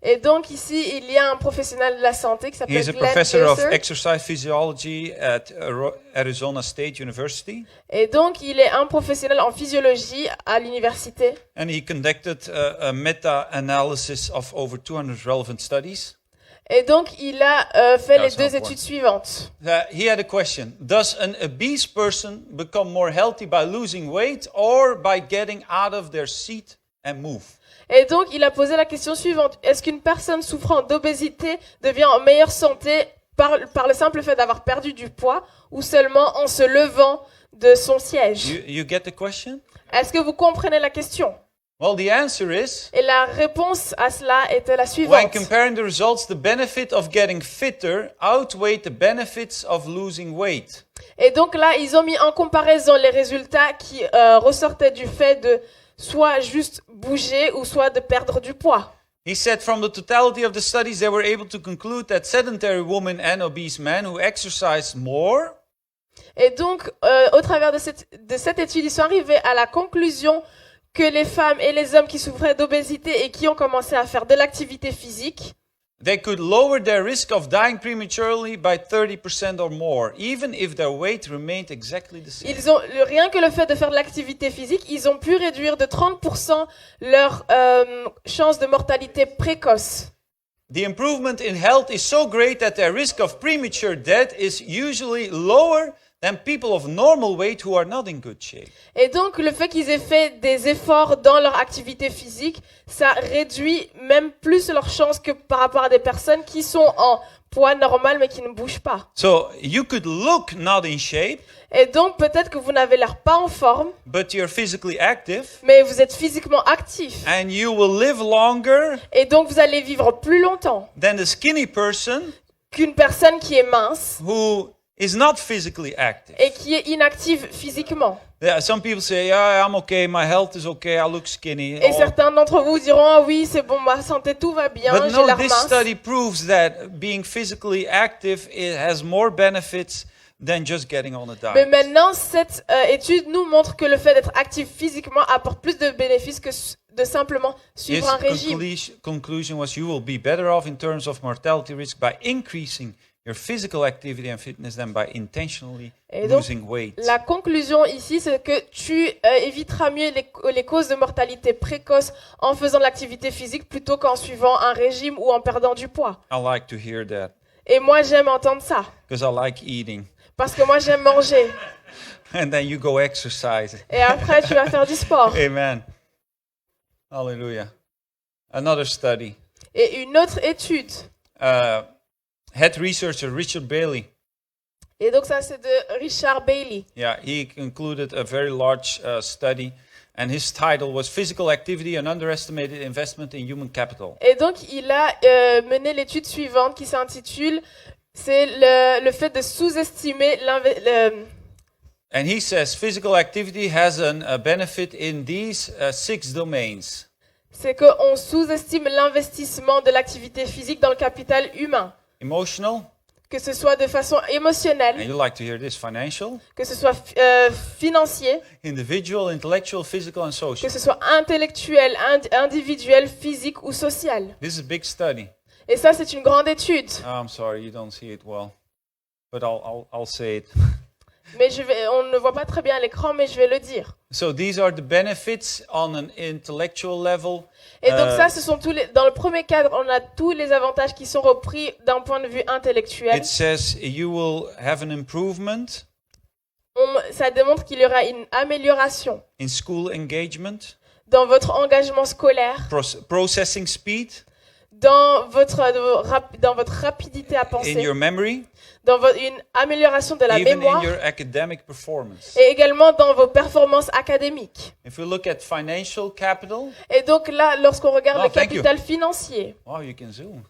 Et donc ici, il y a un professionnel de la santé qui s'appelle He's a Glenn professor of Kaiser. exercise physiology at Arizona State University. Et donc, il est un professionnel en physiologie à l'université. And he conducted a meta-analysis of over 200 relevant studies. Et donc, il a fait Yeah, les it's deux not études suivantes. He had a question. Does an obese person become more healthy by losing weight or by getting out of their seat and move? Et donc, il a posé la question suivante. Est-ce qu'une personne souffrant d'obésité devient en meilleure santé par le simple fait d'avoir perdu du poids ou seulement en se levant de son siège? You get the question? Est-ce que vous comprenez la question? Well, the answer is, Et la réponse à cela était la when suivante. comparing the results, the benefit of getting fitter outweighed the benefits of losing weight. Et donc là, ils ont mis en comparaison les résultats qui ressortaient du fait de soit juste bouger ou soit de perdre du poids. He said from the totality of the studies, they were able to conclude that sedentary women and obese men who exercise more Et donc, au travers de cette étude, ils sont arrivés à la conclusion que les femmes et les hommes qui souffraient d'obésité et qui ont commencé à faire de l'activité physique they could lower their risk of dying prematurely by 30% or more, even if their weight remained exactly the same. Rien que le fait de faire de l'activité physique, ils ont pu réduire de 30% leur chance de mortalité précoce. The improvement in health is so great that their risk of premature death is usually lower than people of normal weight who are not in good shape. Et donc, le fait qu'ils aient fait des efforts dans leur activité physique, ça réduit même plus leurs chances que par rapport à des personnes qui sont en poids normal mais qui ne bougent pas. So you could look not in shape, Et donc, peut-être que vous n'avez l'air pas en forme, but you're physically active, mais vous êtes physiquement actif. and you will live longer Et donc, vous allez vivre plus longtemps than the skinny person qu'une personne qui est mince who is not physically active. et qui est inactive physiquement. Yeah, some people say, yeah, I'm okay, my health is okay, I look skinny. Et certains d'entre vous diront, ah oui, c'est bon, ma santé, tout va bien, But j'ai no, l'air this mince. study proves that being physically active it has more benefits than just getting on a Mais diet. maintenant, cette étude nous montre que le fait d'être actif physiquement apporte plus de bénéfices que de simplement suivre un régime. Conclusion was you will be better off in terms of mortality risk by increasing your physical activity and fitness than by intentionally Et donc, losing weight. la conclusion ici, c'est que tu éviteras mieux les causes de mortalité précoce en faisant de l'activité physique plutôt qu'en suivant un régime ou en perdant du poids. I like to hear that Et moi, j'aime entendre ça, because I like eating. parce que moi, j'aime manger. And then you go exercise. Et après, tu vas faire du sport. Amen. Hallelujah. Another study. Et une autre étude, Head researcher Richard Bailey. et donc ça, c'est de Richard Bailey. Yeah, he concluded a very large study, and his title was Physical Activity, an Underestimated Investment in Human Capital. Et donc, il a mené l'étude suivante qui s'intitule « C'est le fait de sous-estimer And he says physical activity has a benefit in these 6 domains. c'est qu'on sous-estime l'investissement de l'activité physique dans le capital humain, Emotional, que ce soit de façon and émotionnelle, you like to hear this, financial, que ce soit financier, individual, intellectual, physical, and que social. ce soit intellectuel, individuel, phisique ou social. This is a big study. Et ça, c'est une grande étude. Oh, I'm sorry, you don't see it well, but I'll say it. Mais on ne voit pas très bien à l'écran, mais je vais le dire. So these are the benefits on an intellectual level. Et donc ça, ce sont dans le premier cadre, on a tous les avantages qui sont repris d'un point de vue intellectuel. It says you will have an improvement Ça démontre qu'il y aura une amélioration in school engagement, dans votre engagement scolaire, processing speed, dans votre rapidité à in penser, your memory, dans une amélioration de la even in mémoire your academic performance. et également dans vos performances académiques. If we look at financial capital, Et donc là, lorsqu'on regarde Oh, le thank you. capital financier, wow, you can zoom.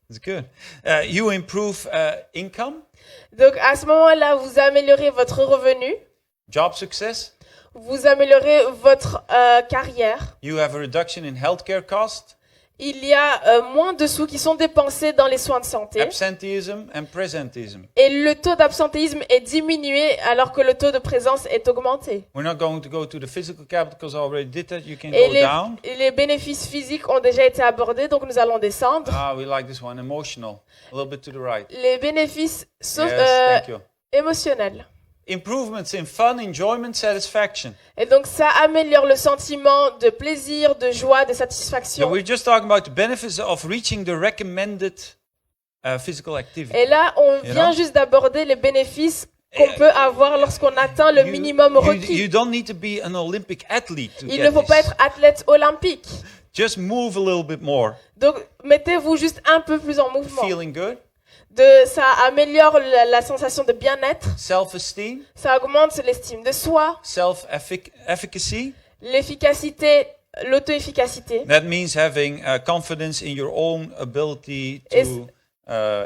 It's good. You improve income, donc à ce moment-là, vous améliorez votre revenu, job success. vous améliorez votre carrière. You have a reduction in healthcare costs, Il y a moins de sous qui sont dépensés dans les soins de santé. absenteeism, and presenteeism. Et le taux d'absentéisme est diminué alors que le taux de présence est augmenté. We're not going to go to the physical capital because I already did that. You can Et go down. les bénéfices physiques ont déjà été abordés, donc nous allons descendre. Ah, we like this one. Emotional. A little bit to the right. Les bénéfices Yes, thank you. émotionnels. Improvements in fun, enjoyment, satisfaction. Et donc ça améliore le sentiment de plaisir, de joie, de So satisfaction. we're just talking about the benefits of reaching the recommended physical activity. Et là, on You vient know? juste d'aborder les bénéfices qu'on peut avoir lorsqu'on atteint le minimum You requis. don't need to be an Olympic athlete to Il get ne faut pas this. être athlète olympique. Just move a little bit more. Donc mettez-vous juste un peu plus en mouvement. Feeling good, Ça améliore la sensation de bien-être, self-esteem, ça augmente l'estime de soi, self-efficacy. l'efficacité, l'auto-efficacité. That means having confidence in your own ability to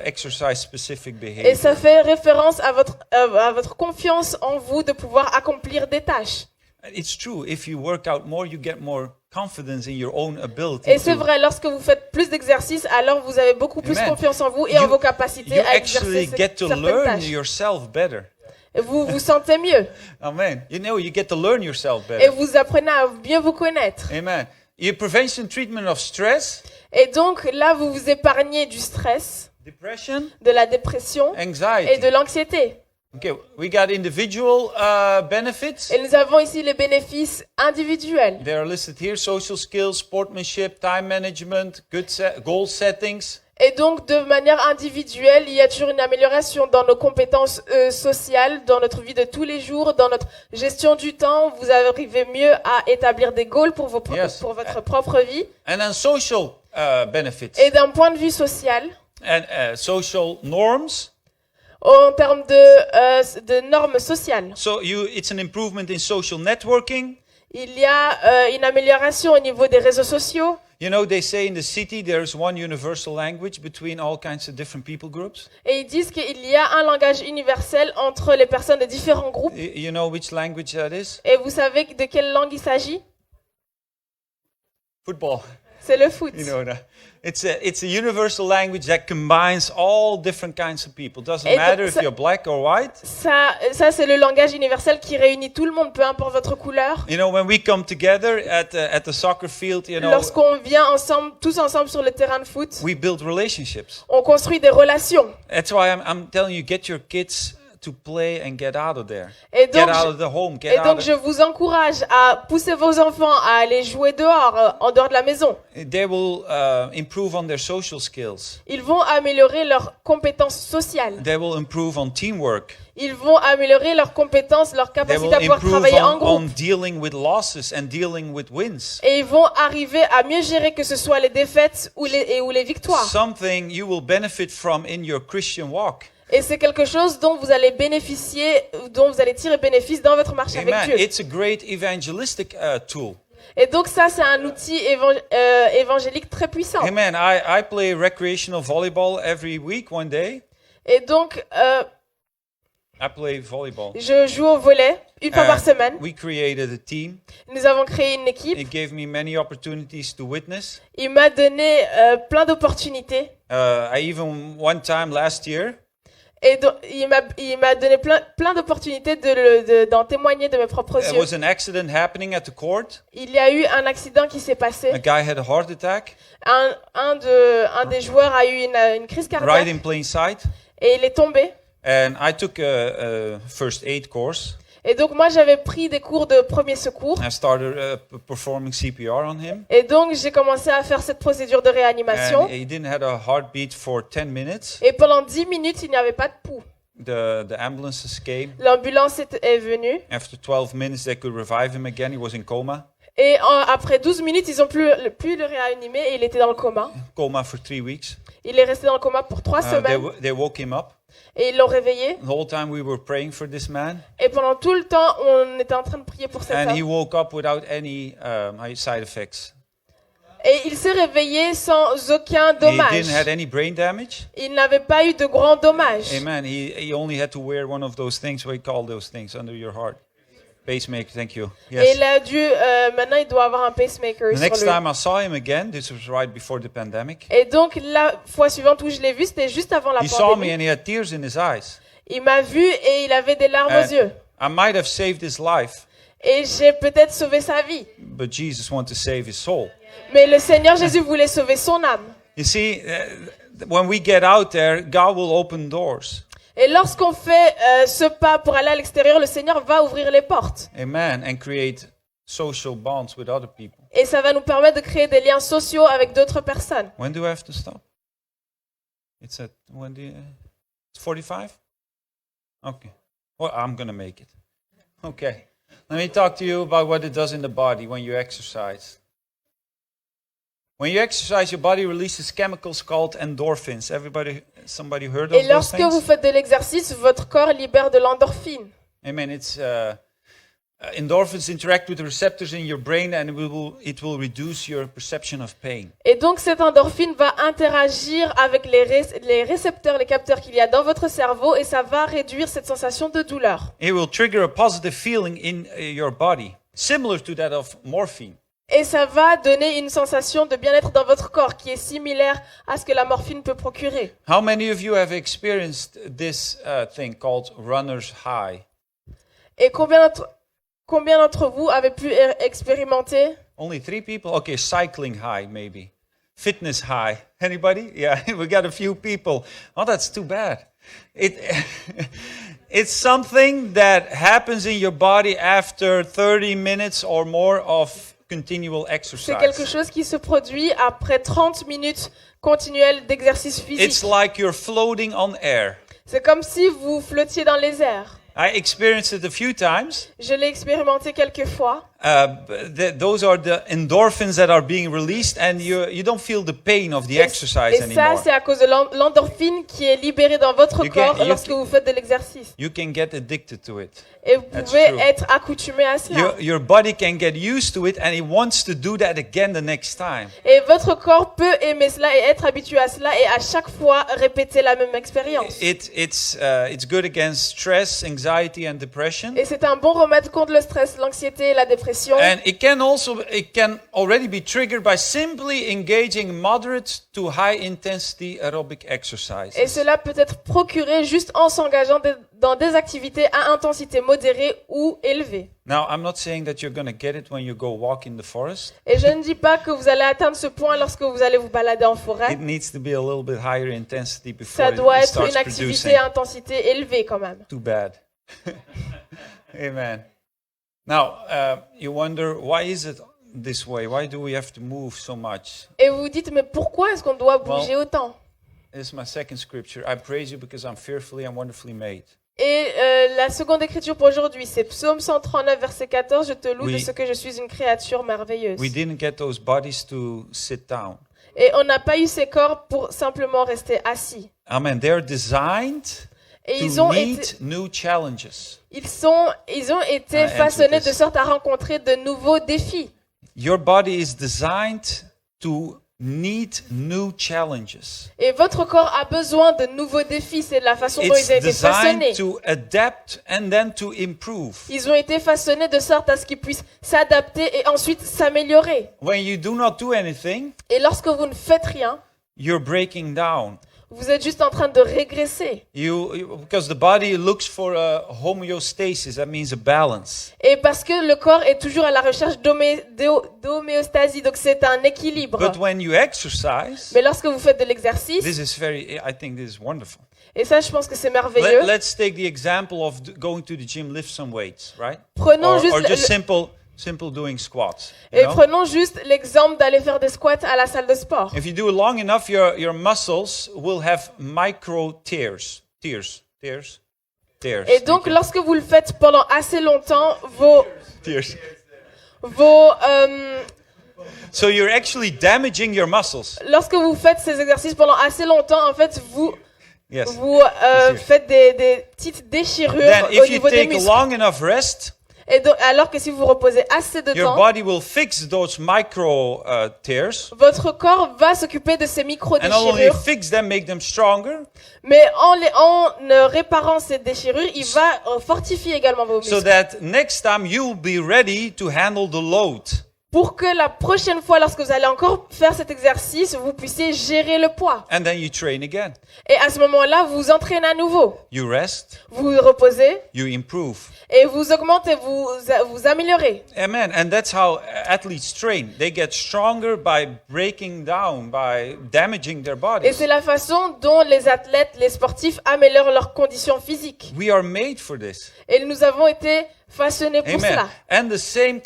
exercise specific Et ça behavior. fait référence à votre confiance en vous de pouvoir accomplir des tâches. It's true. If you work out more, you get more confidence in your own ability. Et c'est to- vrai, lorsque vous faites plus d'exercices, alors vous avez beaucoup plus Amen. confiance en vous et en vos capacités You à actually exercer get to certaines learn tâches. yourself better. Et vous vous sentez mieux Amen. You know, you get to learn yourself et better. vous apprenez à mieux vous connaître. Amen. Your prevention treatment of stress, Et donc là, vous vous épargnez du stress, depression, de la dépression et anxiety. de l'anxiété. Okay, we got individual benefits. Et nous avons ici les bénéfices individuels. They are listed here: social skills, sportsmanship, time management, goal settings. Et donc, de manière individuelle, il y a toujours une amélioration dans nos compétences sociales, dans notre vie de tous les jours, dans notre gestion du temps. Vous arrivez mieux à établir des goals pour, Yes. pour votre propre vie. And then social benefits Et d'un point de vue social, and social norms. en termes de normes sociales, So it's an improvement in social networking. il y a une amélioration au niveau des réseaux sociaux. You know, they say in the city there's one universal language between all kinds of different people groups. Et ils disent qu'il y a un langage universel entre les personnes de différents groupes. You know which language that is? Et vous savez de quelle langue il s'agit? Football. C'est le foot. You know that. It's a universal language that combines all different kinds of people. Doesn't Et matter donc if ça- you're black or white. Ça c'est le langage universel qui réunit tout le monde, peu importe votre couleur. You know, when we come together at the soccer field, you know, Lorsqu'on vient ensemble, tous ensemble sur le terrain de foot, we build relationships. on construit des relations. That's why I'm telling you, get your kids to play and get out of there. Et Get donc, out of the home. et Get out donc of je vous encourage à pousser vos enfants à aller jouer dehors, en dehors de la maison. They will improve on their social skills. Ils vont améliorer leurs compétences sociales. They will improve on teamwork. Ils vont améliorer leurs compétences, leur They capacité will à pouvoir improve travailler en on groupe. dealing with losses and dealing with wins. Et ils vont arriver à mieux gérer que ce soit les défaites ou les victoires. Something you will benefit from in your Christian walk. Et c'est quelque chose dont vous allez bénéficier, dont vous allez tirer bénéfice dans votre marche avec Amen. Dieu. It's a great evangelistic tool. Et donc ça, c'est un outil évangélique très puissant. Amen. I play recreational volleyball every week, one day. Et donc, I play volleyball. je joue au volley une fois par semaine. We created a team. Nous avons créé une équipe. It gave me many opportunities to witness. Il m'a donné plein d'opportunités. I even one time last year, Et donc, il m'a donné plein d'opportunités d'en témoigner de mes propres there yeux. was an accident happening at the court. Il y a eu un accident qui s'est passé. A guy had a heart attack Un des joueurs a eu une crise right cardiaque in plain sight. et il est tombé. And I took a first aid course. Et donc moi j'avais pris des cours de premier secours. I started performing CPR on him. Et donc j'ai commencé à faire cette procédure de réanimation. And he didn't have a heartbeat for 10 minutes. Et pendant 10 minutes, il n'y avait pas de pouls. The ambulances came. L'ambulance est venue. After 12 minutes, they could revive him again. He was in coma. Et après 12 minutes, ils ont pu le réanimer et il était dans le coma. Coma for 3 weeks. Il est resté dans le coma pour 3 semaines. They woke him up. Et ils l'ont réveillé. The whole time we were praying for this man. Et pendant tout le temps, on était en train de prier pour cet And he homme. woke up without any side effects. Et il s'est réveillé sans aucun He dommage. didn't have any brain damage. Il n'avait pas eu de grands dommages. Amen. He only had to wear one of those things. What do you call those things under your heart? Pacemaker. Thank you. Et Yes. il a dû, maintenant il doit avoir un pacemaker The next sur lui. time I saw him again, this was right before the pandemic. Et donc la fois suivante où je l'ai vu, c'était juste avant la He saw me pandémie. and he had tears in his eyes. Il m'a vu et il avait des larmes And aux yeux. I might have saved his life, Et j'ai peut-être sauvé sa vie. but Jesus wanted to save his soul. Mais le Seigneur Jésus voulait sauver son âme. You see, when we get out there, God will open doors. Et lorsqu'on fait ce pas pour aller à l'extérieur, le Seigneur va ouvrir les portes. Amen. And create social bonds with other people. Et ça va nous permettre de créer des liens sociaux avec d'autres personnes. When do I have to stop? It's 45? Okay. Well, I'm going to make it. Okay. Let me talk to you about what it does in the body when you exercise. When you exercise, your body releases chemicals called endorphins. Somebody heard of Et those lorsque vous things? faites de l'exercice, votre corps libère de l'endorphine. Amen. It's endorphins interact with the receptors in your brain, and it will reduce your perception of pain. Et donc cette endorphine va interagir avec les récepteurs, les capteurs qu'il y a dans votre cerveau et ça va réduire cette sensation de douleur. It will trigger a positive feeling in your body, similar to that of morphine. Et ça va donner une sensation de bien-être dans votre corps qui est similaire à ce que la morphine peut procurer. How many of you have experienced this thing called runner's high? Et combien d'entre vous avez pu expérimenter Only 3 people? Okay, cycling high maybe. Fitness high. Anybody? Yeah, we got a few people. Oh, that's too bad. It's something that happens in your body after 30 minutes or more of continual C'est quelque exercise. chose qui se produit après 30 minutes continuelles d'exercice It's physique. like you're floating on air. C'est comme si vous flottiez dans les airs. I experienced it a few times. Je l'ai expérimenté quelques fois. Those are the endorphins that are being released, and you don't feel the pain of the exercise Et ça, anymore. c'est à cause de l'endorphine qui est libérée dans votre You can- corps you lorsque can- vous faites de l'exercice. You can get addicted to it. Et vous That's pouvez true. être accoutumé à cela. Your body can get used to it, and it wants to do that again the next time. Et votre corps peut aimer cela et être habitué à cela et à chaque fois répéter la même expérience. It's good against stress, anxiety, and depression. Et c'est un bon remède contre le stress, l'anxiété et la dépression. And it can already be triggered by simply engaging moderate to high intensity aerobic Et exercises. cela peut être procuré juste en s'engageant dans des activités à intensité modérée ou élevée. Now, I'm not saying that you're going to get it when you go walk in the forest. Et je ne dis pas que vous allez atteindre ce point lorsque vous allez vous balader en forêt. It needs to be a little bit higher intensity before Ça doit it être starts une activité producing. à intensité élevée quand même. Too bad. Amen. Now, you wonder, why is it this way? Why do we have to move so much? Et vous vous dites, mais pourquoi est-ce qu'on doit bouger autant? This is my second scripture. I praise you because I'm fearfully and wonderfully made. Et la seconde écriture pour aujourd'hui, c'est Psaume 139, verset 14. Je te loue de Oui. ce que je suis une créature merveilleuse. We didn't get those bodies to sit down. Et on n'a pas eu ces corps pour simplement rester assis. Amen. They're designed Et to ils ont meet été, new challenges. ils ont été façonnés de sorte à rencontrer de nouveaux défis. Your body is designed to meet new challenges. Et votre corps a besoin de nouveaux défis. C'est de la façon dont It's ils ont été façonnés. designed to adapt and then to improve. Ils ont été façonnés de sorte à ce qu'ils puissent s'adapter et ensuite s'améliorer. When you do not do anything, Et lorsque vous ne faites rien, you're breaking down. vous êtes juste en train de régresser. Because the body looks for a homeostasis, that means a balance. Et parce que le corps est toujours à la recherche d'homéostasie, donc c'est un équilibre. But when you exercise, Mais lorsque vous faites de l'exercice, I think this is wonderful. et ça je pense que c'est merveilleux, Let's take the example of going to the gym, lift some weights, right? prenons juste Or just le- simple doing squats. et You know? prenons juste l'exemple d'aller faire des squats à la salle de sport. If you do it long enough, your muscles will have micro tears. Tears. Et donc lorsque vous le faites pendant assez longtemps, vos Tears. So you're actually damaging your muscles. lorsque vous faites ces exercices pendant assez longtemps, en fait vous Yes. Yes. faites des petites déchirures Then au if you niveau des take a muscles. long enough rest, Et donc, alors que si vous reposez assez de your temps, body will fix those micro tears. votre corps va s'occuper de ces And not only micro-déchirures, fix them, make them stronger, mais en réparant ces déchirures, il va fortifier également vos so muscles. that next time you'll be ready to handle the load. Pour que la prochaine fois, lorsque vous allez encore faire cet exercice, vous puissiez gérer le poids. And then you train again. Et à ce moment-là, vous vous entraînez à nouveau. You rest, Vous vous reposez you improve. et vous augmentez, vous améliorez. Amen. And that's how athletes train. They get stronger by breaking down, by damaging their Et bodies. c'est la façon dont les athlètes, les sportifs améliorent leurs conditions physiques. We are made for this. Et nous avons été façonnés pour Amen. cela. And the same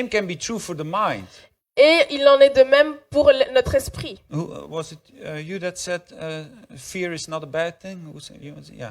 can be true for the mind. Et il en est de même pour notre esprit. Was it you that said fear is not a bad thing? Who said, yeah.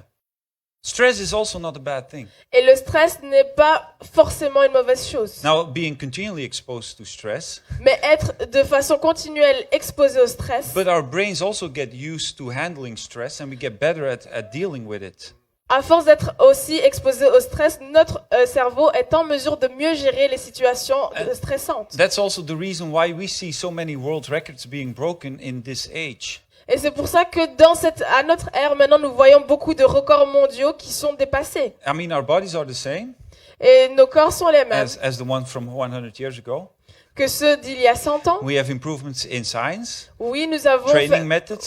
Stress is also not a bad thing. Et le stress n'est pas forcément une mauvaise chose. Now, being continually exposed to stress, Mais être de façon continuelle exposé au stress, but our brains also get used to handling stress, and we get better at dealing with it. à force d'être aussi exposé au stress, notre cerveau est en mesure de mieux gérer les situations stressantes. That's also the reason why we see so many world records being broken in this age. Et c'est pour ça que à notre ère, maintenant, nous voyons beaucoup de records mondiaux qui sont dépassés. I mean, our bodies are the same Et nos corps sont les mêmes as the one from 100 years ago. que ceux d'il y a 100 ans. We have improvements in science, Oui, nous avons training methods,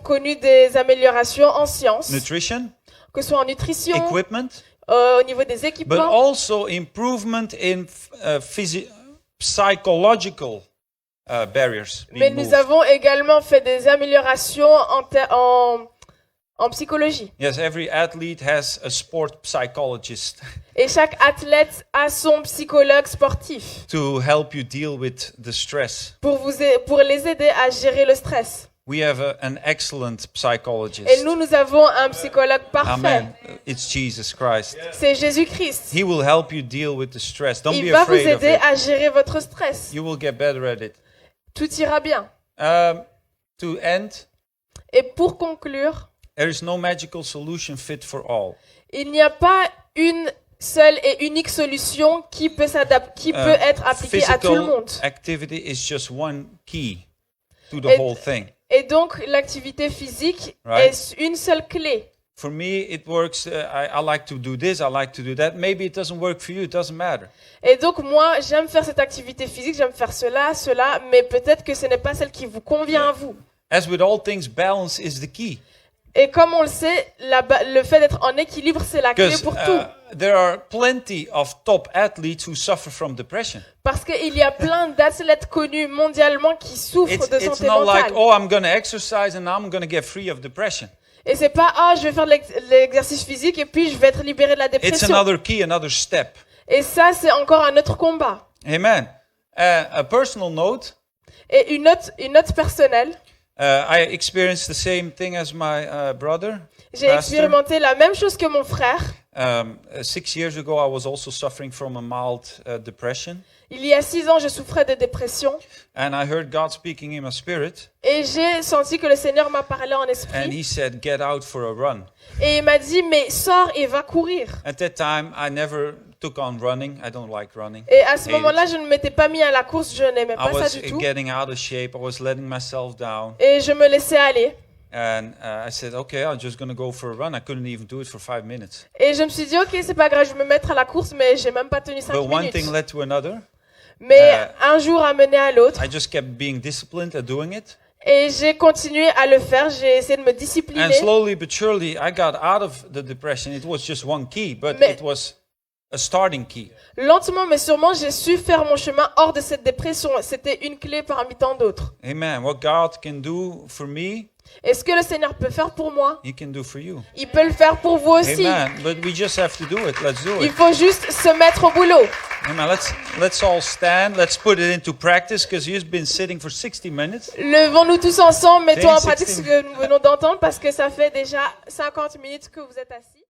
connu des améliorations en sciences, nutrition, que ce soit en nutrition, equipment, au niveau des but équipements, also improvement in psychological barriers mais being nous moved. avons également fait des améliorations en psychologie. Yes, every athlete has a sport psychologist Et chaque athlète a son psychologue sportif to help you deal with the stress. pour les aider à gérer le stress. We have an excellent psychologist. Et nous avons un psychologue parfait. Amen. It's Jesus Christ. C'est Jésus-Christ. He will help you deal with the stress. Don't Il be va vous afraid of aider it. à gérer votre stress. You will get better at it. Tout ira bien. To end, Et pour conclure, there is no magical solution fit for all. il n'y a pas une seule et unique solution qui peut être appliquée à tout le monde. Physical activity is just one key to the Et- whole thing. Et donc, l'activité physique Right. est une seule clé. For me, it works. I like to do this. I like to do that. Maybe it doesn't work for you. It doesn't matter. Et donc, moi, j'aime faire cette activité physique, j'aime faire cela, mais peut-être que ce n'est pas celle qui vous convient à vous. As with all things, balance is the key. Et comme on le sait, le fait d'être en équilibre, c'est la clé Because pour tout. there are plenty of top athletes who suffer from depression. Parce qu'il y a plein d'athlètes connus mondialement qui souffrent It's de santé not like, mentale. oh, I'm going to exercise and I'm going to get free of depression. Et c'est pas, je vais faire de l'exercice physique et puis je vais être libéré de la It's dépression. another key, another step. Et ça, c'est encore un autre combat. Amen. A personal note, Et une note personnelle, I experienced the same thing as my brother. j'ai Pastor. expérimenté la même chose que mon frère. 6 years ago, I was also suffering from a mild depression. Il y a 6 ans, je souffrais de dépression. And I heard God speaking in my spirit. Et j'ai senti que le Seigneur m'a parlé en And esprit. He said, get out for a run. Et il m'a dit, mais sors et va courir. At that time, I never took on running. I don't like running. Et à ce Hate moment-là, je ne m'étais pas mis à la course, je n'aimais I pas ça was du tout. getting out of shape. I was letting myself down. Et je me laissais aller. And I said, okay, I'm just going to go for a run. I couldn't even do it for 5 minutes. Et je me suis dit, ok, c'est pas grave, je vais me mettre à la course, mais j'ai même pas tenu 5 But one minutes. thing led to another. Mais un jour a mené à l'autre. I just kept being disciplined at doing it. Et j'ai continué à le faire, j'ai essayé de me And discipliner. slowly but surely, I got out of the depression. It was just one key, but Mais- it was a starting key. Lentement mais sûrement, j'ai su faire mon chemin hors de cette dépression. C'était une clé parmi tant d'autres. Amen. What God can do for me, Et ce que le Seigneur peut faire pour moi, He can do for you. il peut le faire pour vous aussi. Amen. But we just have to do it. Let's do Il it. faut juste se mettre au boulot. Amen. Let's all stand. Let's put it into practice because you've been sitting for 60 minutes. Levons-nous tous ensemble, mettons en 16. pratique ce que nous venons d'entendre parce que ça fait déjà 50 minutes que vous êtes assis.